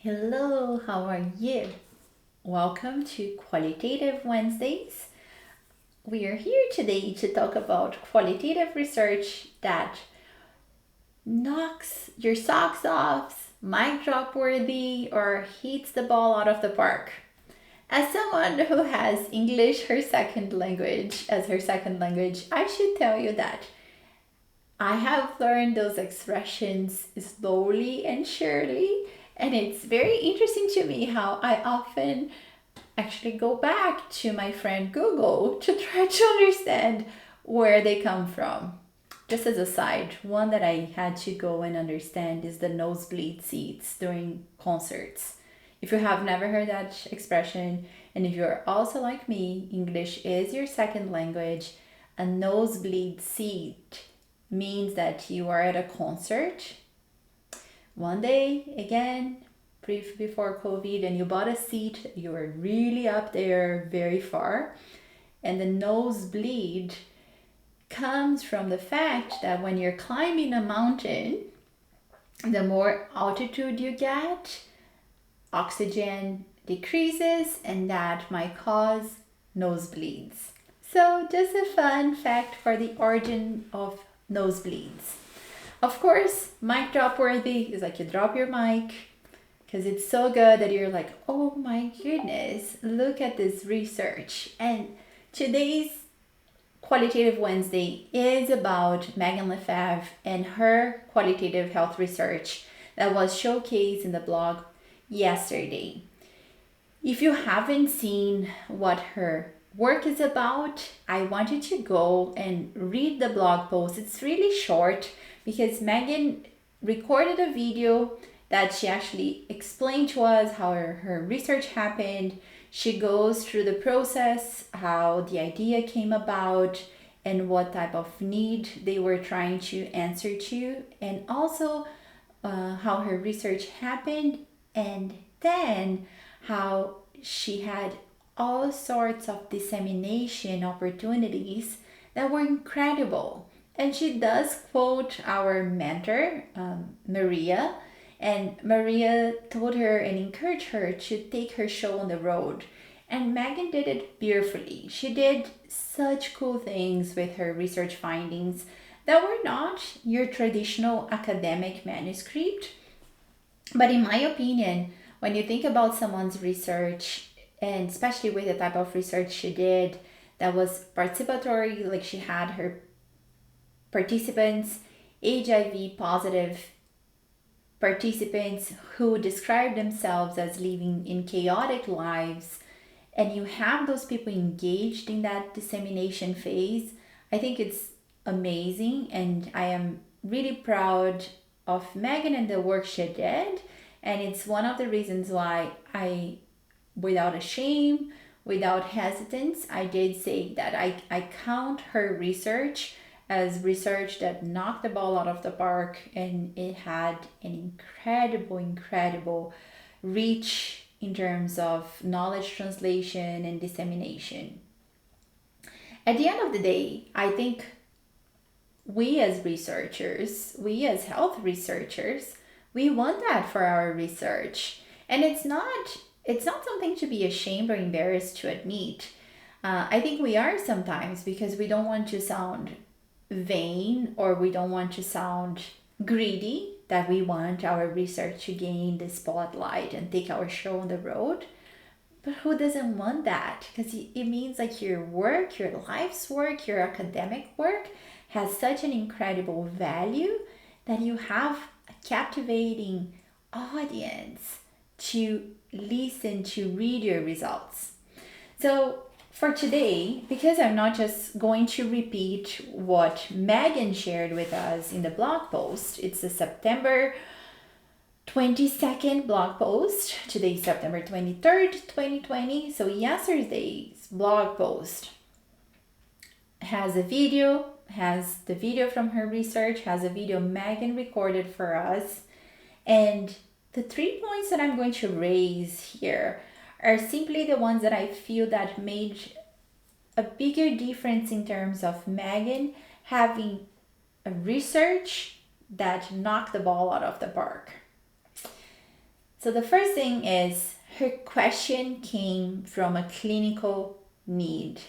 Hello, how are you? Welcome to Qualitative Wednesdays. We are here today to talk about qualitative research that knocks your socks off, MicDrop Worthy, or hits the ball out of the park. As someone who has English her second language as her second language, I should tell you that I have learned those expressions slowly and surely, and it's very interesting to me how I often actually go back to my friend Google to try to understand where they come from. Just as a side, one that I had to go and understand is the nosebleed seats during concerts. If you have never heard that expression, and if you're also like me, English is your second language, a nosebleed seat means that you are at a concert one day again before COVID and you bought a seat, you were really up there very far, and the nosebleed comes from the fact that when you're climbing a mountain, the more altitude you get, oxygen decreases, and that might cause nosebleeds. So just a fun fact for the origin of nosebleeds. Of course, mic drop worthy is like you drop your mic because it's so good that you're like, oh my goodness, look at this research. And today's Qualitative Wednesday is about Megan Lefebvre and her qualitative health research that was showcased in the blog yesterday. If you haven't seen what her work is about, I want you to go and read the blog post. It's really short because Megan recorded a video that she actually explained to us how her research happened. She goes through the process, how the idea came about, and what type of need they were trying to answer to, and also how her research happened, and then how she had all sorts of dissemination opportunities that were incredible. And she does quote our mentor, Maria, and Maria told her and encouraged her to take her show on the road. And Megan did it beautifully. She did such cool things with her research findings that were not your traditional academic manuscript. But in my opinion, when you think about someone's research, and especially with the type of research she did that was participatory, like she had her participants, HIV positive participants who describe themselves as living in chaotic lives, and you have those people engaged in that dissemination phase, I think it's amazing, and I am really proud of Megan and the work she did. And it's one of the reasons why I, without a shame, without hesitance, I did say that I count her research as research that knocked the ball out of the park, and it had an incredible reach in terms of knowledge translation and dissemination. At the end of the day, I think we as researchers, we as health researchers, we want that for our research. And it's not something to be ashamed or embarrassed to admit. I think we are sometimes because we don't want to sound vain, or we don't want to sound greedy, that we want our research to gain the spotlight and take our show on the road. But who doesn't want that? Because it means like your work, your life's work, your academic work has such an incredible value that you have a captivating audience to listen, to read your results. So for today, because I'm not just going to repeat what Megan shared with us in the blog post, it's the September 22nd blog post. Today is September 23rd, 2020. So yesterday's blog post has the video from her research, has a video Megan recorded for us. And the 3 points that I'm going to raise here are simply the ones that I feel that made a bigger difference in terms of Megan having a research that knocked the ball out of the park. So the first thing is her question came from a clinical need.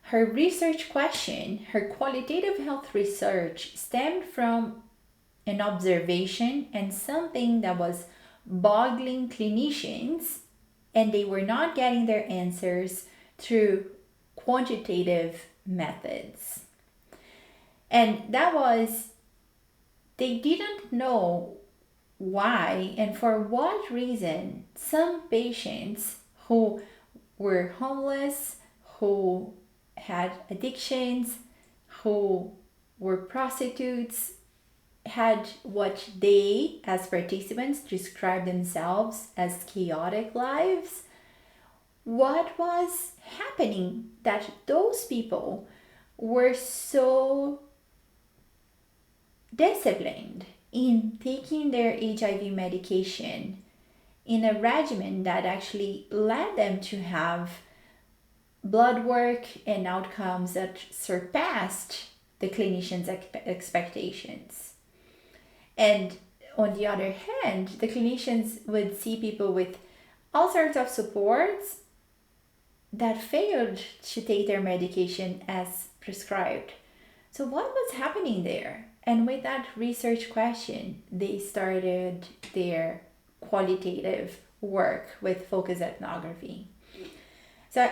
Her research question, her qualitative health research, stemmed from an observation and something that was boggling clinicians, and they were not getting their answers through quantitative methods. And that was, they didn't know why and for what reason some patients who were homeless, who had addictions, who were prostitutes, had what they, as participants, described themselves as chaotic lives. What was happening that those people were so disciplined in taking their HIV medication in a regimen that actually led them to have blood work and outcomes that surpassed the clinician's expectations. And on the other hand, the clinicians would see people with all sorts of supports that failed to take their medication as prescribed. So what was happening there? And with that research question, they started their qualitative work with focus ethnography. So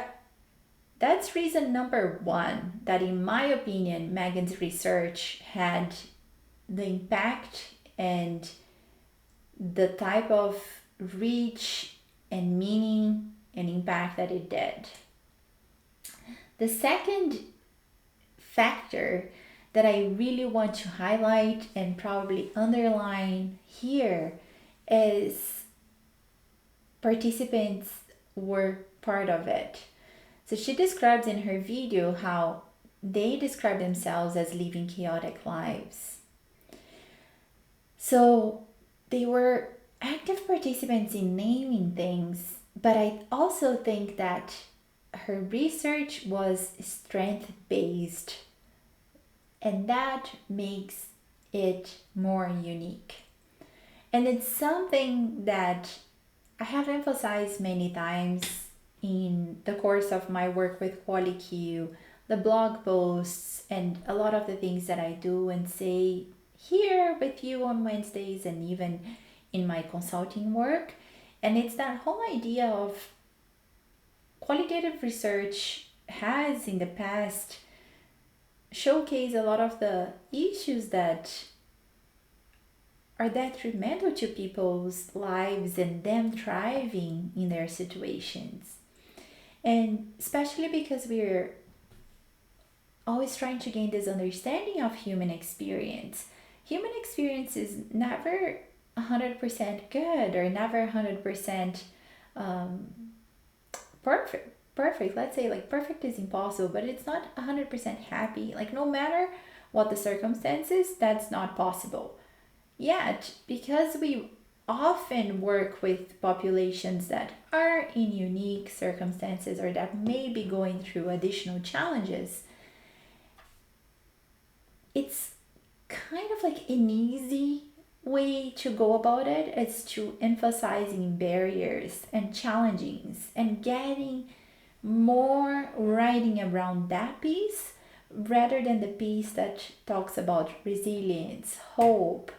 that's reason number one, that in my opinion, Megan's research had the impact and the type of reach and meaning and impact that it did. The second factor that I really want to highlight and probably underline here is participants were part of it. So she describes in her video how they describe themselves as living chaotic lives. So they were active participants in naming things, but I also think that her research was strength-based, and that makes it more unique. And it's something that I have emphasized many times in the course of my work with qualiq, the blog posts, and a lot of the things that I do and say here with you on Wednesdays and even in my consulting work. And it's that whole idea of qualitative research has in the past showcased a lot of the issues that are detrimental to people's lives and them thriving in their situations. And especially because we're always trying to gain this understanding of human experience. Human experience is never 100% good or never 100% perfect. Let's say like perfect is impossible, but it's not 100% happy. Like no matter what the circumstances, that's not possible. Yet, because we often work with populations that are in unique circumstances or that may be going through additional challenges, it's kind of like an easy way to go about it is to emphasizing barriers and challengings and getting more writing around that piece rather than the piece that talks about resilience, hope,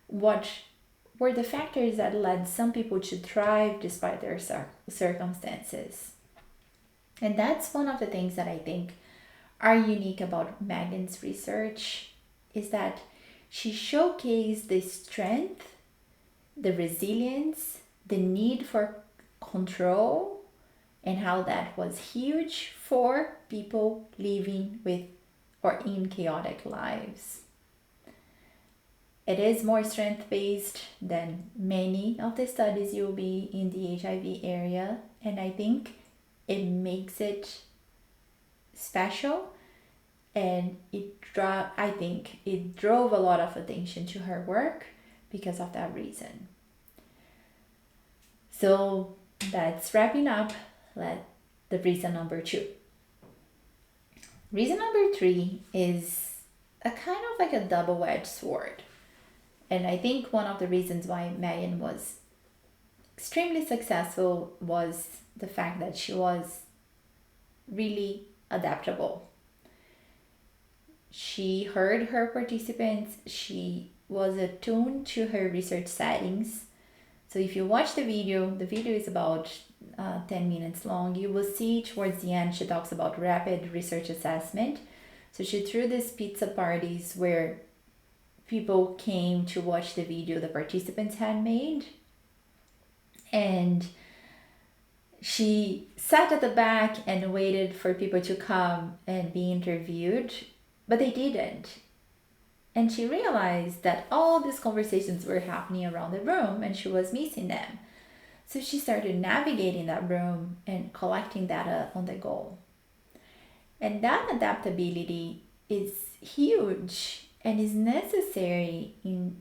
what were the factors that led some people to thrive despite their circumstances. And that's one of the things that I think are unique about Megan's research, is that she showcased the strength, the resilience, the need for control, and how that was huge for people living with or in chaotic lives. It is more strength-based than many of the studies you'll be in the HIV area, and I think it makes it special, and I think it drove a lot of attention to her work because of that reason. So that's wrapping up the reason number 2. Reason number 3 is a kind of like a double-edged sword. And I think one of the reasons why Megan was extremely successful was the fact that she was really adaptable. She heard her participants, she was attuned to her research settings. So if you watch the video is about 10 minutes long. You will see towards the end she talks about rapid research assessment. So she threw these pizza parties where people came to watch the video the participants had made. And she sat at the back and waited for people to come and be interviewed, but they didn't. And she realized that all these conversations were happening around the room and she was missing them. So she started navigating that room and collecting data on the go. And that adaptability is huge and is necessary in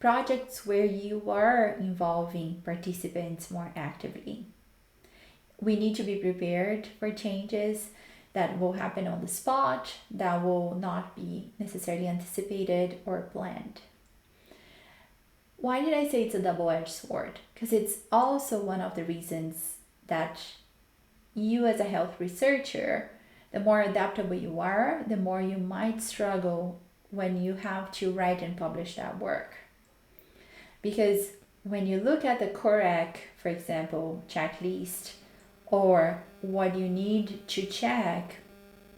projects where you are involving participants more actively. We need to be prepared for changes that will happen on the spot, that will not be necessarily anticipated or planned. Why did I say it's a double-edged sword? Because it's also one of the reasons that you as a health researcher, the more adaptable you are, the more you might struggle when you have to write and publish that work. Because when you look at the qualiq, for example, checklist, or what you need to check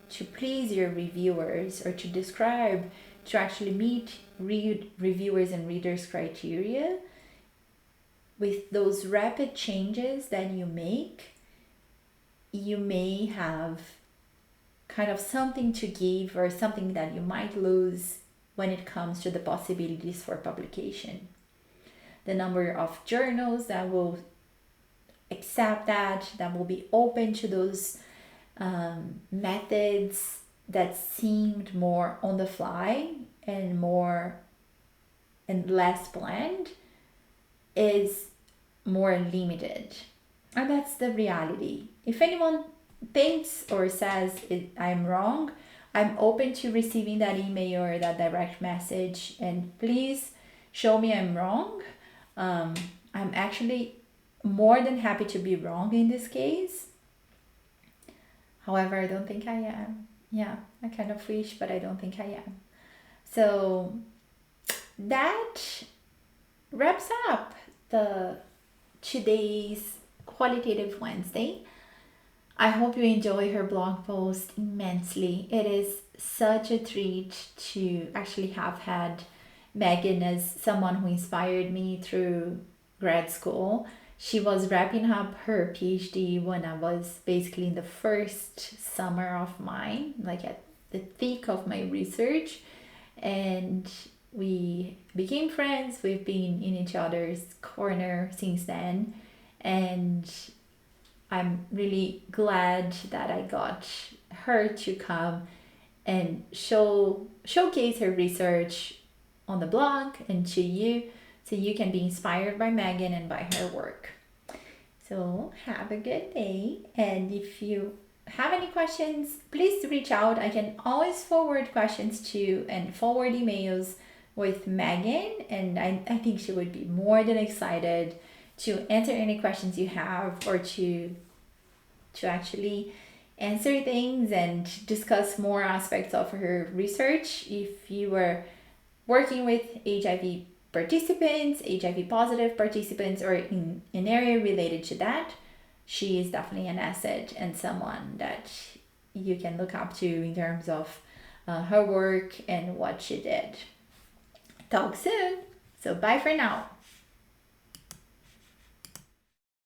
to please your reviewers or to describe, to actually meet reviewers and readers' criteria, with those rapid changes that you make, you may have kind of something to give or something that you might lose when it comes to the possibilities for publication. The number of journals that will accept that will be open to those methods that seemed more on the fly and less planned is more limited. And that's the reality. If anyone thinks or says I'm wrong, I'm open to receiving that email or that direct message, and please show me I'm wrong. I'm actually more than happy to be wrong in this case. However, I don't think I am. Yeah, I kind of wish, but I don't think I am. So that wraps up today's Qualitative Wednesday. I hope you enjoy her blog post immensely. It is such a treat to actually have had Megan as someone who inspired me through grad school. She was wrapping up her PhD when I was basically in the first summer of mine, like at the thick of my research. And we became friends. We've been in each other's corner since then. And I'm really glad that I got her to come and showcase her research on the blog and to you, so you can be inspired by Megan and by her work. So have a good day, and if you have any questions, please reach out. I can always forward questions to and forward emails with Megan, and I think she would be more than excited to answer any questions you have, or to actually answer things and discuss more aspects of her research. If you are working with HIV participants, HIV-positive participants, or in an area related to that, she is definitely an asset and someone that you can look up to in terms of her work and what she did. Talk soon. So bye for now.